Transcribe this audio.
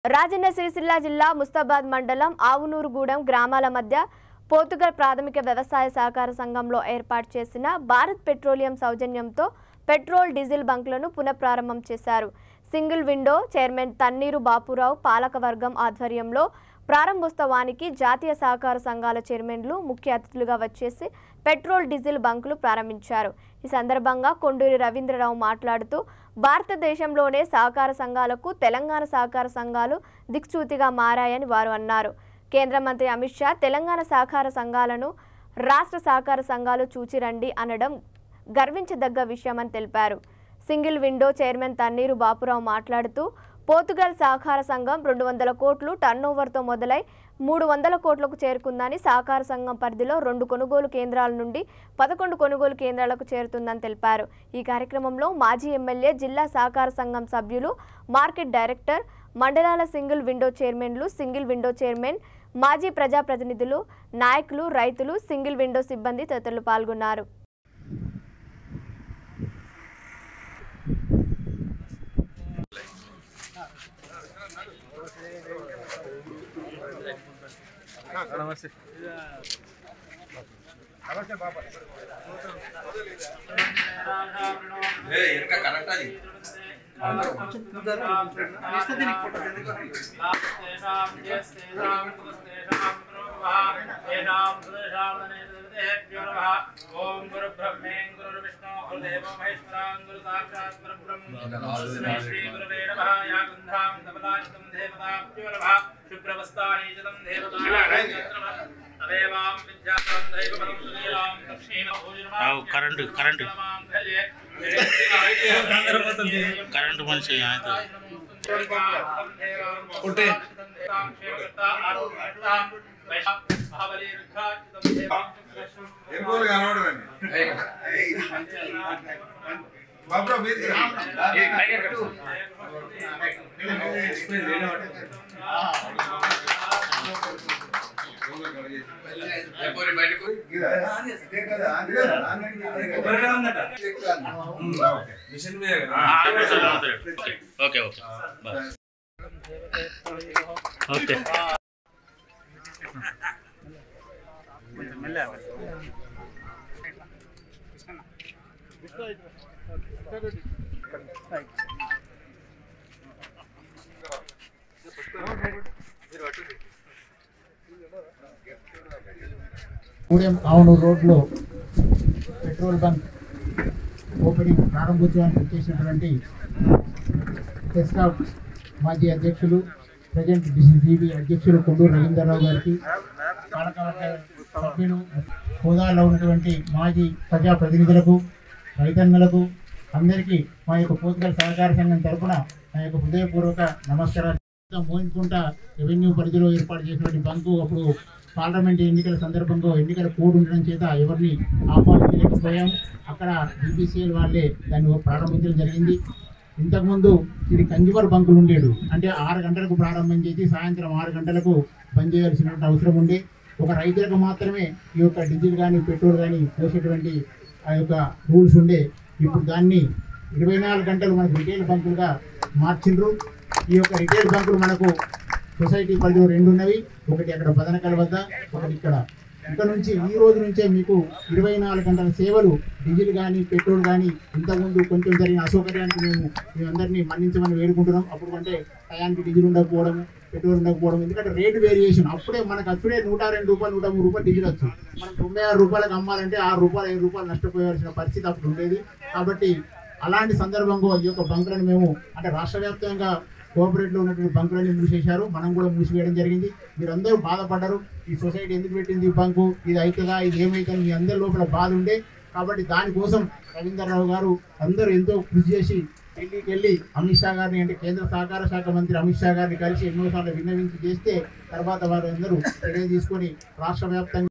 రాజన్న సిరిసిల్ల జిల్లా ముస్తాబాద్ మండలం ఆవునూరుగూడెం గ్రామాల మధ్య పోర్చుగల్ ప్రాథమిక వ్యవసాయ సహకార సంఘంలో ఏర్పాటు చేసిన భారత్ పెట్రోలియం సౌజన్యంతో పెట్రోల్ డీజిల్ బంకులను పునఃప్రారంభం చేశారు. Single window chairman Tanneeru Bapurao పాలకవర్గం ఆధ్వర్యంలో ప్రారంభోత్సవానికి జాతీయ సహకార సంఘాల చైర్మన్లు ముఖ్య అతిథులుగా వచ్చేసి పెట్రోల్ డీజిల్ బంకులు ప్రారంభించారు. ఈ సందర్భంగా కొండూరి రవీంద్రరావు మాట్లాడుతూ భారతదేశంలోనే సహకార సంఘాలకు తెలంగాణ సహకార సంఘాలు దిక్సూచిగా మారాయని వారు అన్నారు. కేంద్ర మంత్రి అమిత్ షా తెలంగాణ సహకార సంఘాలను రాష్ట్ర సహకార సంఘాలు చూచిరండి అనడం గర్వించదగ్గ విషయమని తెలిపారు. Single window chairman Tanneeru Bapurao మాట్లాడుతూ పోర్చుగల్ సహకార సంఘం 200 కోట్లు టర్నోవర్తో మొదలై 300 కోట్లకు చేరుకుందని, సహకార సంఘం పరిధిలో 2 కొనుగోలు కేంద్రాల నుండి 11 కొనుగోలు కేంద్రాలకు చేరుతుందని తెలిపారు. ఈ కార్యక్రమంలో మాజీ ఎమ్మెల్యే, జిల్లా సహకార సంఘం సభ్యులు, మార్కెట్ డైరెక్టర్, మండలాల సింగిల్ విండో చైర్మన్లు, సింగిల్ విండో చైర్మన్, మాజీ ప్రజాప్రతినిధులు, నాయకులు, రైతులు, సింగిల్ విండో సిబ్బంది తదితరులు పాల్గొన్నారు. నమస్తే నమస్తే బాబా కరెక్ట్ అది ఓం గురు బ్రహ్మే గురు విష్ణు గురుదేవ మహేశ్వరం గురు సాక్షాత్ పరబ్రహ్మ శ్రీ గురువే నమః. యా గంధాం తపదాచితం దేవతాప్యోరభ శుభ్రవస్తానీజతం దేవతానాం తదేవాం విద్యాం దైవపదం సునీలాం దక్షిణ భోజనమాం కరెంట్ కరెంట్ మనిషి అయితే ఉంటే ఓకే ఓకే ఆవునూరు రోడ్లో పెట్రోల్ బంక్ ఓపెనింగ్ ప్రారంభోత్సవానికి వచ్చేసినటువంటి టెస్కాప్ మాజీ అధ్యక్షులు, ప్రజెంట్ డిసిసిబి అధ్యక్షులు కొండూరు రవీంద్రరావు గారికి, పాలకవర్గ సభ్యులు, హోదాలో ఉన్నటువంటి మాజీ ప్రజాప్రతినిధులకు, రైతన్నలకు అందరికీ మా యొక్క పోర్చుగల్ సహకార సంఘం తరఫున మా యొక్క హృదయపూర్వక నమస్కారాలు. మోయించుకుంట రెవెన్యూ పరిధిలో ఏర్పాటు చేసినటువంటి బంకు అప్పుడు పార్లమెంట్ ఎన్నికల సందర్భంగా ఎన్నికల కోడ్ ఉండడం చేత ఎవరిని ఆహ్వానించలేకపోయాం. అక్కడ బీపీసీఎల్ వాళ్ళే దాన్ని ప్రారంభించడం జరిగింది. ఇంతకుముందు ఇది కన్జ్యూమర్ బంకులు ఉండేడు, అంటే 6 గంటలకు ప్రారంభం చేసి సాయంత్రం 6 గంటలకు బంద్ చేయాల్సినటువంటి అవసరం ఉండే. ఒక రైతులకు మాత్రమే ఈ యొక్క డీజిల్ కానీ పెట్రోల్ కానీ పోసేటువంటి ఆ యొక్క రూల్స్ ఉండే. ఇప్పుడు దాన్ని 24 గంటలు మనకు రిటైల్ బంకులుగా మార్చిండ్రు. ఈ యొక్క రిటైల్ బంకులు మనకు సొసైటీ పరిధిలో 2 ఉన్నవి, ఒకటి అక్కడ బదనకల్ వద్ద, ఒకటి ఇక్కడ. ఇక్కడ నుంచి ఈ రోజు నుంచే మీకు 24 గంటల సేవలు డీజిల్ కానీ పెట్రోల్ కానీ, ఇంతకుముందు కొంచెం జరిగిన అసౌకర్యానికి మేమందరినీ మన్నించమని వేడుకుంటున్నాం. అప్పుడు అంటే టయానికి డీజిల్ ఉండకపోవడం, పెట్రోల్ ఉండకపోవడం, ఎందుకంటే రేటు వేరియేషన్ అప్పుడే మనకు అప్పుడే 102 రూపాయలు 103 రూపాయలు డీజిల్ వచ్చు. మనం 96 రూపాయలకు అమ్మాలంటే 6 రూపాయలు 5 రూపాయలు నష్టపోయాల్సిన పరిస్థితి అప్పుడు ఉండేది. కాబట్టి అలాంటి సందర్భంలో ఈ యొక్క బంకులను మేము అంటే రాష్ట్ర వ్యాప్తంగా కోఆపరేటివ్లో ఉన్నటువంటి బంకులన్నీ మూసేశారు, మనం కూడా మూసివేయడం జరిగింది. మీరందరూ బాధపడ్డారు, ఈ సొసైటీ ఎందుకు పెట్టింది ఈ బంకు, ఇది అవుతుందా, ఇది ఏమవుతుంది, మీ అందరి లోపల బాధ ఉండే. కాబట్టి దానికోసం రవీంద్రరావు గారు అందరూ ఎంతో కృషి చేసి ఢిల్లీకి వెళ్ళి అమిత్ షా గారిని, అంటే కేంద్ర సహకార శాఖ మంత్రి అమిత్ షా గారిని కలిసి ఎన్నోసార్లు విన్నవించి చేస్తే తర్వాత వారు అందరూ నిర్ణయం తీసుకొని రాష్ట్ర వ్యాప్తంగా